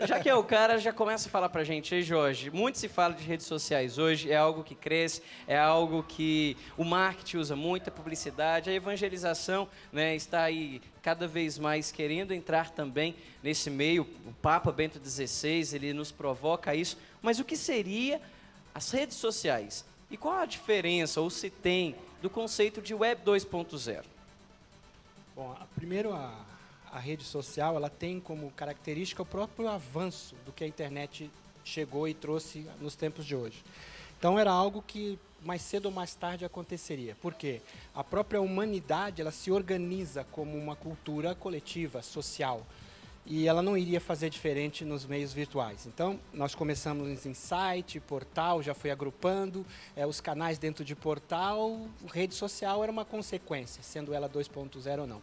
Já que é o cara, já começa a falar pra gente. Ei, Jorge, muito se fala de redes sociais hoje, é algo que cresce, é algo que o marketing usa muito, a publicidade, a evangelização, né, está aí cada vez mais querendo entrar também nesse meio. O Papa Bento XVI, ele nos provoca a isso. Mas o que seria as redes sociais? E qual a diferença, ou se tem, do conceito de Web 2.0? Bom, primeiro a rede social, ela tem como característica o próprio avanço do que a internet chegou e trouxe nos tempos de hoje. Então era algo que mais cedo ou mais tarde aconteceria. Por quê? A própria humanidade, ela se organiza como uma cultura coletiva, social. E ela não iria fazer diferente nos meios virtuais. Então, nós começamos em site, portal, já foi agrupando, os canais dentro de portal, rede social era uma consequência, sendo ela 2.0 ou não.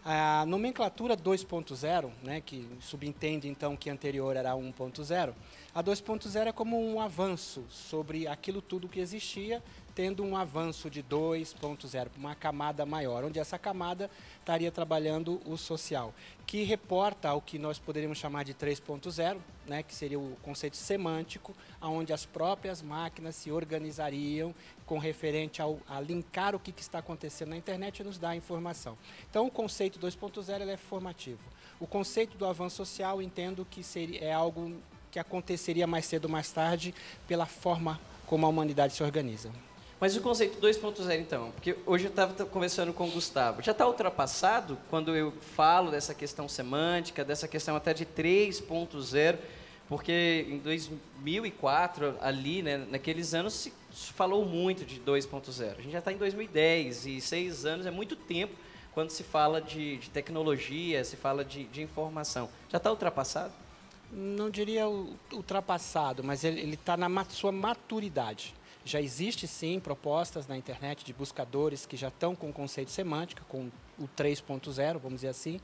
A nomenclatura 2.0, né, que subentende então que anterior era 1.0, a 2.0 é como um avanço sobre aquilo tudo que existia, tendo um avanço de 2.0, uma camada maior, onde essa camada estaria trabalhando o social, que reporta ao que nós poderíamos chamar de 3.0, né, que seria o conceito semântico, onde as próprias máquinas se organizariam com referente a linkar o que está acontecendo na internet e nos dar a informação. Então, o conceito 2.0 é formativo. O conceito do avanço social, entendo que é algo que aconteceria mais cedo ou mais tarde pela forma como a humanidade se organiza. Mas o conceito 2.0, então, porque hoje eu estava conversando com o Gustavo, já está ultrapassado quando eu falo dessa questão semântica, dessa questão até de 3.0, porque em 2004, ali, né, naqueles anos, se falou muito de 2.0. A gente já está em 2010 e 6 anos é muito tempo quando se fala de tecnologia, se fala de informação. Já está ultrapassado? Não diria ultrapassado, mas ele está na sua maturidade. Já existe, sim, propostas na internet de buscadores que já estão com o conceito semântico, com o 3.0, vamos dizer assim,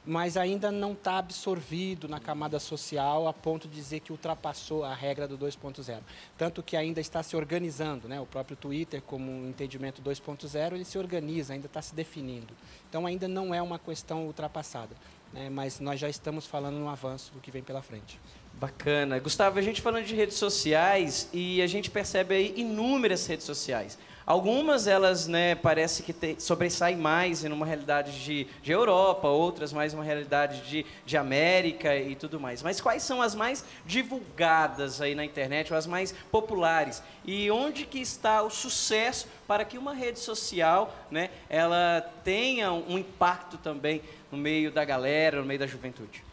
mas ainda não está absorvido na camada social a ponto de dizer que ultrapassou a regra do 2.0. Tanto que ainda está se organizando, né? O próprio Twitter, como um entendimento 2.0, ele se organiza, ainda está se definindo. Então, ainda não é uma questão ultrapassada, né? Mas nós já estamos falando no avanço do que vem pela frente. Bacana. Gustavo, a gente falando de redes sociais e a gente percebe aí inúmeras redes sociais. Algumas elas, né, parece que sobressaem mais em uma realidade de Europa, outras mais uma realidade de América e tudo mais. Mas quais são as mais divulgadas aí na internet, ou as mais populares? E onde que está o sucesso para que uma rede social, né, ela tenha um impacto também no meio da galera, no meio da juventude?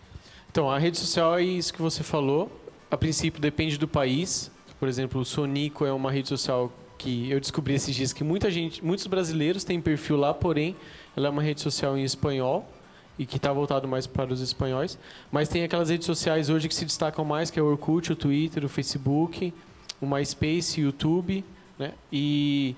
Então, a rede social é isso que você falou. A princípio, depende do país. Por exemplo, o Sonico é uma rede social que eu descobri esses dias que muitos brasileiros têm perfil lá, porém, ela é uma rede social em espanhol e que está voltado mais para os espanhóis. Mas tem aquelas redes sociais hoje que se destacam mais, que é o Orkut, o Twitter, o Facebook, o MySpace, o YouTube, né? E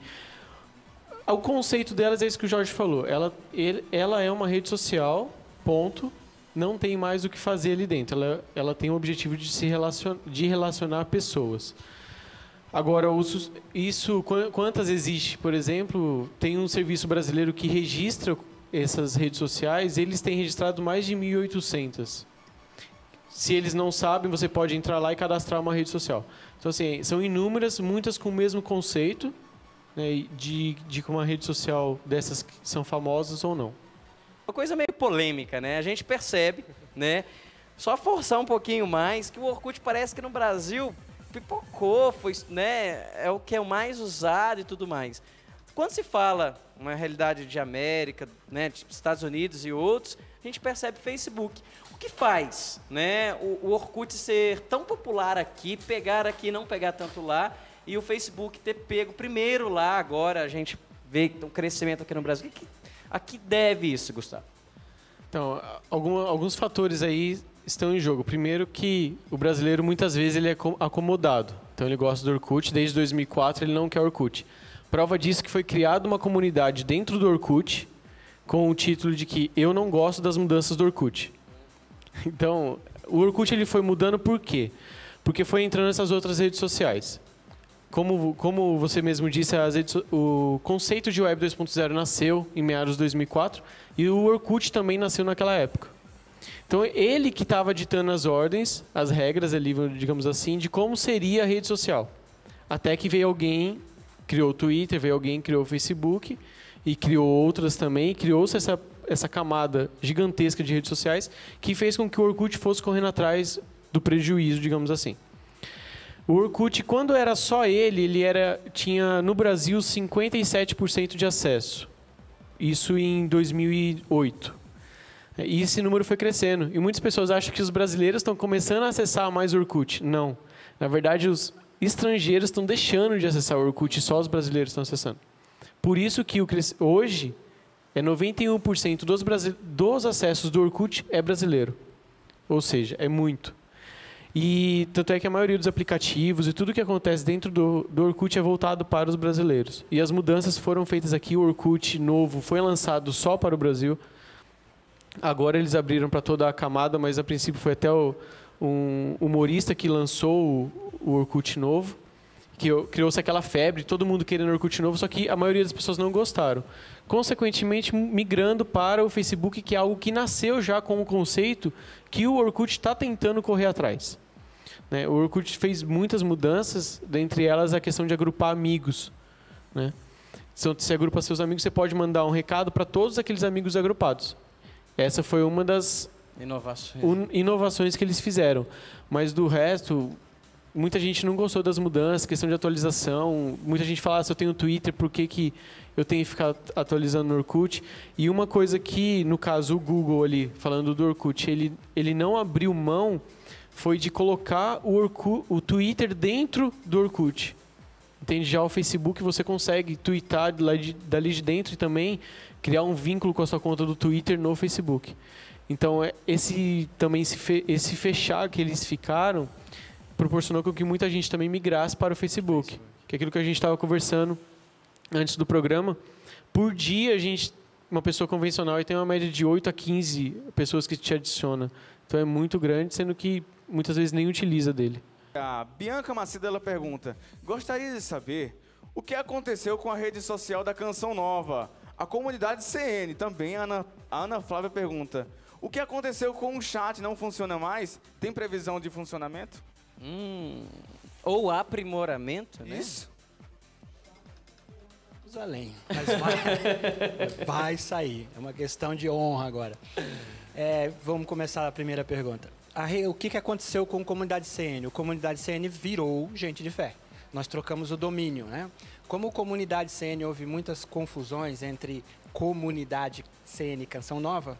o conceito delas é isso que o Jorge falou. Ela é uma rede social, ponto. Não tem mais o que fazer ali dentro. Ela tem o objetivo de relacionar pessoas. Agora, quantas existe? Por exemplo, tem um serviço brasileiro que registra essas redes sociais, eles têm registrado mais de 1.800. Se eles não sabem, você pode entrar lá e cadastrar uma rede social. Então, assim, são inúmeras, muitas com o mesmo conceito, né, de uma rede social dessas que são famosas ou não. Uma coisa meio polêmica, né? A gente percebe, né? Só forçar um pouquinho mais, que o Orkut parece que no Brasil pipocou, foi, né? É o que é o mais usado e tudo mais. Quando se fala uma realidade de América, né, de Estados Unidos e outros, a gente percebe Facebook. O que faz, né, o Orkut ser tão popular aqui, pegar aqui e não pegar tanto lá, e o Facebook ter pego primeiro lá, agora a gente vê um crescimento aqui no Brasil? A que deve isso, Gustavo? Então, alguns fatores aí estão em jogo. Primeiro que o brasileiro, muitas vezes, ele é acomodado. Então, ele gosta do Orkut. Desde 2004, ele não quer Orkut. Prova disso que foi criada uma comunidade dentro do Orkut com o título de que eu não gosto das mudanças do Orkut. Então, o Orkut ele foi mudando por quê? Porque foi entrando nessas outras redes sociais. Como você mesmo disse, o conceito de Web 2.0 nasceu em meados de 2004 e o Orkut também nasceu naquela época. Então, ele que estava ditando as ordens, as regras ali, digamos assim, de como seria a rede social. Até que veio alguém, criou o Twitter, veio alguém, criou o Facebook, e criou outras também, criou-se essa camada gigantesca de redes sociais, que fez com que o Orkut fosse correndo atrás do prejuízo, digamos assim. O Orkut, quando era só ele tinha no Brasil 57% de acesso. Isso em 2008. E esse número foi crescendo. E muitas pessoas acham que os brasileiros estão começando a acessar mais o Orkut. Não. Na verdade, os estrangeiros estão deixando de acessar o Orkut e só os brasileiros estão acessando. Por isso que hoje 91% dos acessos do Orkut é brasileiro. Ou seja, é muito. E tanto é que a maioria dos aplicativos e tudo que acontece dentro do Orkut é voltado para os brasileiros. E as mudanças foram feitas aqui. O Orkut novo foi lançado só para o Brasil. Agora eles abriram para toda a camada, mas a princípio foi até um humorista que lançou o Orkut novo. Que criou-se aquela febre, todo mundo querendo Orkut novo, só que a maioria das pessoas não gostaram. Consequentemente, migrando para o Facebook, que é algo que nasceu já com o conceito que o Orkut está tentando correr atrás. Né? O Orkut fez muitas mudanças, dentre elas a questão de agrupar amigos. Né? Então, se agrupa seus amigos, você pode mandar um recado para todos aqueles amigos agrupados. Essa foi uma das inovações que eles fizeram. Mas do resto, muita gente não gostou das mudanças, questão de atualização. Muita gente fala, se eu tenho Twitter, por que eu tenho que ficar atualizando no Orkut? E uma coisa que, no caso, o Google ali, falando do Orkut, ele não abriu mão, foi de colocar o Twitter dentro do Orkut. Entende? Já o Facebook você consegue twittar dali de dentro e também criar um vínculo com a sua conta do Twitter no Facebook. Então, esse fechar que eles ficaram proporcionou com que muita gente também migrasse para o Facebook. Que é aquilo que a gente estava conversando antes do programa. Por dia, uma pessoa convencional tem uma média de 8 a 15 pessoas que te adiciona. Então, é muito grande, sendo que muitas vezes nem utiliza dele. A Bianca Macedo, ela pergunta: gostaria de saber o que aconteceu com a rede social da Canção Nova, a comunidade CN. Também a Ana Flávia pergunta: o que aconteceu com o chat? Não funciona mais? Tem previsão de funcionamento? Ou aprimoramento, né? Isso. Vamos além. Mas vai sair. É uma questão de honra agora. Vamos começar a primeira pergunta. O que aconteceu com a comunidade CN? O comunidade CN virou Gente de Fé. Nós trocamos o domínio, né? Como comunidade CN houve muitas confusões entre comunidade CN Canção Nova,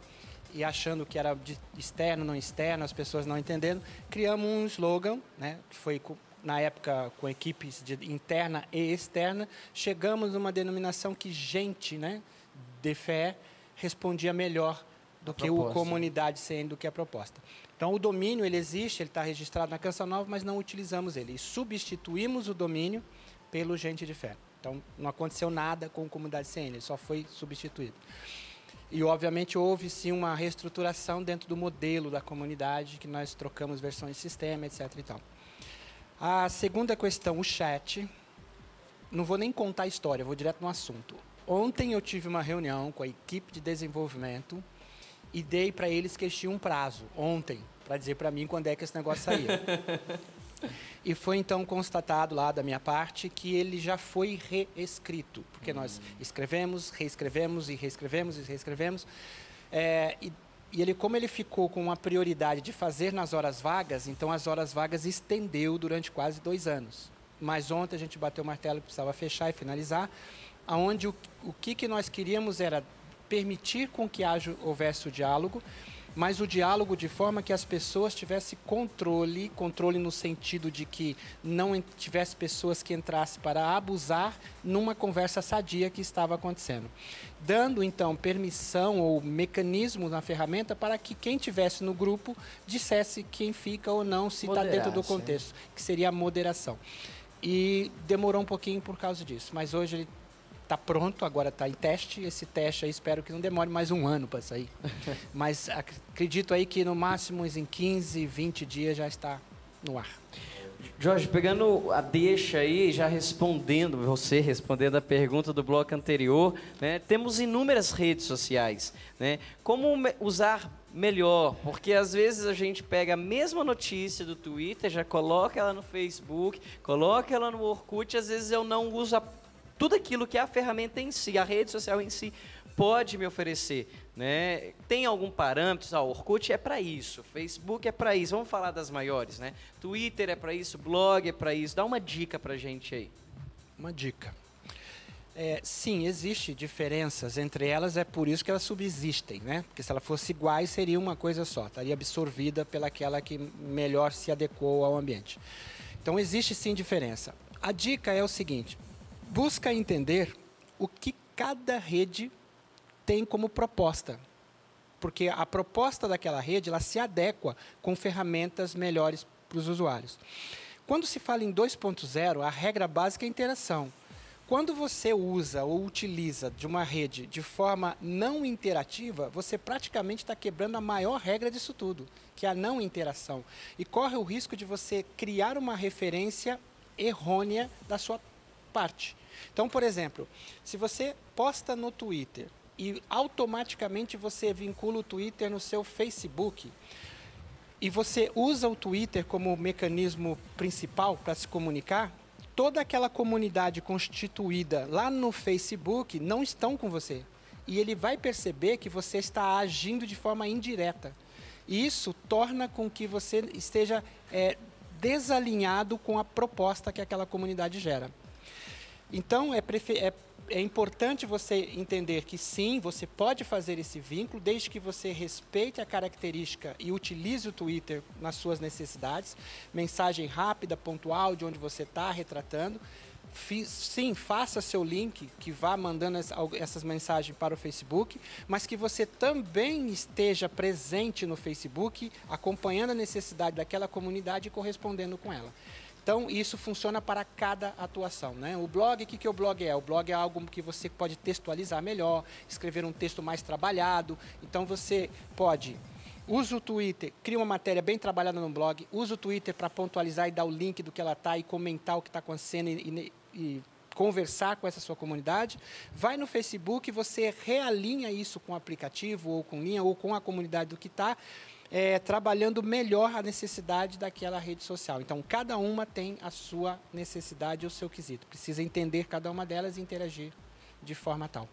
e achando que era de externo, não externo, as pessoas não entendendo, criamos um slogan, né, que foi, na época, com equipes interna e externa, chegamos a uma denominação que gente, né, de fé respondia melhor do que o comunidade CN, do que a proposta. Então, o domínio, ele existe, ele está registrado na Canção Nova, mas não utilizamos ele. E substituímos o domínio pelo Gente de Fé. Então, não aconteceu nada com a comunidade CN, ele só foi substituído. E, obviamente, houve, sim, uma reestruturação dentro do modelo da comunidade, que nós trocamos versões de sistema, etc. e tal. A segunda questão, o chat. Não vou nem contar a história, vou direto no assunto. Ontem eu tive uma reunião com a equipe de desenvolvimento e dei para eles que eles tinham um prazo, ontem, para dizer para mim quando é que esse negócio saía. E foi, então, constatado lá da minha parte que ele já foi reescrito, porque nós escrevemos, reescrevemos e reescrevemos e reescrevemos. E ele, como ele ficou com uma prioridade de fazer nas horas vagas, então as horas vagas estendeu durante quase 2 anos. Mas ontem a gente bateu o martelo, precisava fechar e finalizar, onde o que nós queríamos era permitir com que houvesse o diálogo, mas o diálogo de forma que as pessoas tivessem controle no sentido de que não tivesse pessoas que entrassem para abusar numa conversa sadia que estava acontecendo. Dando, então, permissão ou mecanismo na ferramenta para que quem tivesse no grupo dissesse quem fica ou não, se está dentro do contexto, que seria a moderação. E demorou um pouquinho por causa disso, mas hoje ele está pronto, agora está em teste. Esse teste aí espero que não demore mais 1 ano para sair. Mas acredito aí que no máximo em 15, 20 dias já está no ar. Jorge, pegando a deixa aí, já respondendo a pergunta do bloco anterior, né, temos inúmeras redes sociais, né? Como usar melhor, porque às vezes a gente pega a mesma notícia do Twitter, já coloca ela no Facebook, coloca ela no Orkut, às vezes eu não uso tudo aquilo que a ferramenta em si, a rede social em si, pode me oferecer, né? Tem algum parâmetro? O Orkut é para isso, Facebook é para isso, vamos falar das maiores, né? Twitter é para isso, blog é para isso, dá uma dica pra gente aí. Uma dica. Sim, existe diferenças entre elas, é por isso que elas subsistem, né? Porque se ela fosse iguais, seria uma coisa só, estaria absorvida pelaquela que melhor se adequou ao ambiente. Então, existe sim diferença. A dica é o seguinte, busca entender o que cada rede tem como proposta, porque a proposta daquela rede, ela se adequa com ferramentas melhores para os usuários. Quando se fala em 2.0, a regra básica é a interação. Quando você usa ou utiliza de uma rede de forma não interativa, você praticamente está quebrando a maior regra disso tudo, que é a não interação. E corre o risco de você criar uma referência errônea da sua parte. Então, por exemplo, se você posta no Twitter e automaticamente você vincula o Twitter no seu Facebook, e você usa o Twitter como mecanismo principal para se comunicar, toda aquela comunidade constituída lá no Facebook não estão com você. E ele vai perceber que você está agindo de forma indireta. E isso torna com que você esteja desalinhado com a proposta que aquela comunidade gera. Então, é importante você entender que sim, você pode fazer esse vínculo, desde que você respeite a característica e utilize o Twitter nas suas necessidades. Mensagem rápida, pontual, de onde você está, retratando. Sim, faça seu link, que vá mandando essas mensagens para o Facebook, mas que você também esteja presente no Facebook, acompanhando a necessidade daquela comunidade e correspondendo com ela. Então, isso funciona para cada atuação, né? O blog, o que o blog é? O blog é algo que você pode textualizar melhor, escrever um texto mais trabalhado. Então, você pode, usa o Twitter, cria uma matéria bem trabalhada no blog, usa o Twitter para pontualizar e dar o link do que ela está e comentar o que está acontecendo e conversar com essa sua comunidade. Vai no Facebook, você realinha isso com o aplicativo, ou com linha, ou com a comunidade do que está, trabalhando melhor a necessidade daquela rede social. Então, cada uma tem a sua necessidade e o seu quesito. Precisa entender cada uma delas e interagir de forma tal.